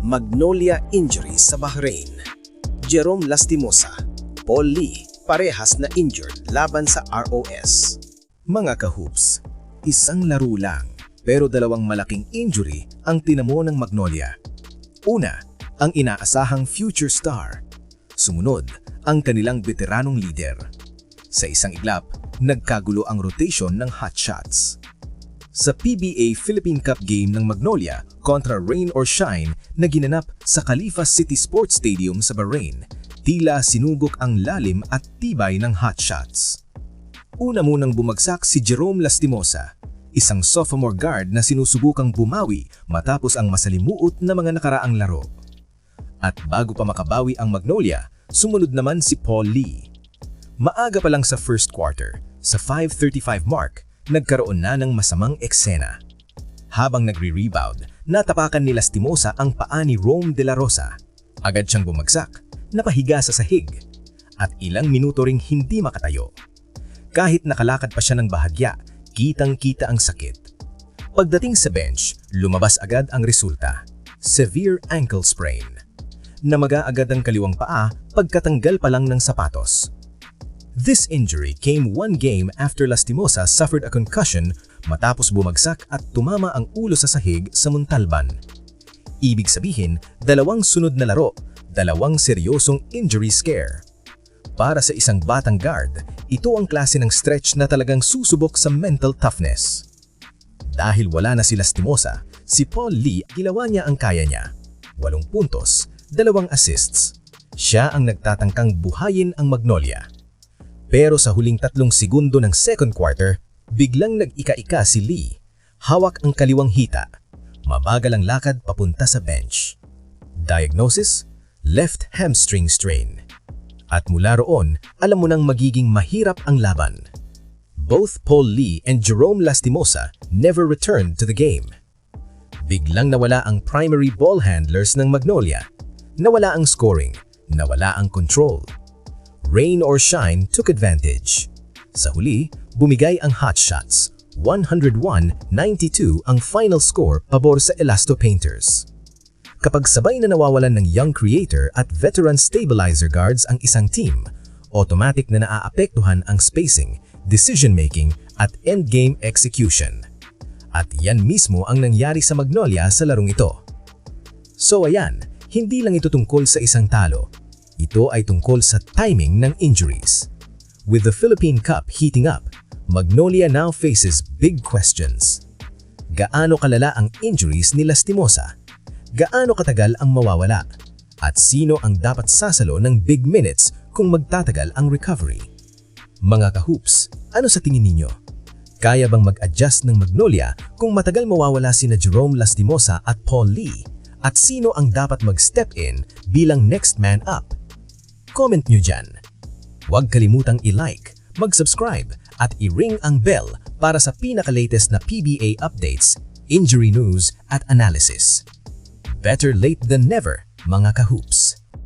Magnolia injury sa Bahrain. Jerome Lastimosa, Paul Lee, parehas na injured laban sa ROS. Mga kahoops, isang laro lang pero dalawang malaking injury ang tinamo ng Magnolia. Una, ang inaasahang future star. Sumunod, ang kanilang veteranong leader. Sa isang iglap, nagkagulo ang rotation ng hotshots. Sa PBA Philippine Cup game ng Magnolia kontra Rain or Shine na ginanap sa Khalifa City Sports Stadium sa Bahrain, tila sinugok ang lalim at tibay ng hotshots. Una munang bumagsak si Jerome Lastimosa, isang sophomore guard na sinusubukang bumawi matapos ang masalimuot na mga nakaraang laro. At bago pa makabawi ang Magnolia, sumunod naman si Paul Lee. Maaga pa lang sa first quarter, sa 5:35 mark, nagkaroon na ng masamang eksena. Habang nagre-rebound, natapakan ni Lastimosa ang paa ni Rome De La Rosa. Agad siyang bumagsak, napahiga sa sahig, at ilang minuto ring hindi makatayo. Kahit nakalakad pa siya ng bahagya, kitang-kita ang sakit. Pagdating sa bench, lumabas agad ang resulta: severe ankle sprain. Namaga agad ang kaliwang paa pagkatanggal pa lang ng sapatos. This injury came one game after Lastimosa suffered a concussion matapos bumagsak at tumama ang ulo sa sahig sa Montalban. Ibig sabihin, dalawang sunod na laro, dalawang seryosong injury scare. Para sa isang batang guard, ito ang klase ng stretch na talagang susubok sa mental toughness. Dahil wala na si Lastimosa, si Paul Lee ginawa niya ang kaya niya. 8 puntos, 2 assists. Siya ang nagtatangkang buhayin ang Magnolia. Pero sa huling 3 segundo ng second quarter, biglang nag-ika-ika si Lee. Hawak ang kaliwang hita. Mabagal ang lakad papunta sa bench. Diagnosis: left hamstring strain. At mula roon, alam mo nang magiging mahirap ang laban. Both Paul Lee and Jerome Lastimosa never returned to the game. Biglang nawala ang primary ball handlers ng Magnolia. Nawala ang scoring, nawala ang control. Rain or Shine took advantage. Sa huli, bumigay ang hotshots. 101-92 ang final score pabor sa Elasto Painters. Kapag sabay na nawawalan ng young creator at veteran stabilizer guards ang isang team, automatic na naaapektuhan ang spacing, decision-making at endgame execution. At yan mismo ang nangyari sa Magnolia sa larong ito. So ayan, hindi lang ito tungkol sa isang talo. Ito ay tungkol sa timing ng injuries. With the Philippine Cup heating up, Magnolia now faces big questions. Gaano kalala ang injuries ni Lastimosa? Gaano katagal ang mawawala? At sino ang dapat sasalo ng big minutes kung magtatagal ang recovery? Mga kahoops, ano sa tingin ninyo? Kaya bang mag-adjust ng Magnolia kung matagal mawawala sina Jerome Lastimosa at Paul Lee? At sino ang dapat mag-step in bilang next man up? Comment nyo dyan. Huwag kalimutang i-like, mag-subscribe at i-ring ang bell para sa pinaka-latest na PBA updates, injury news at analysis. Better late than never, mga kahoops.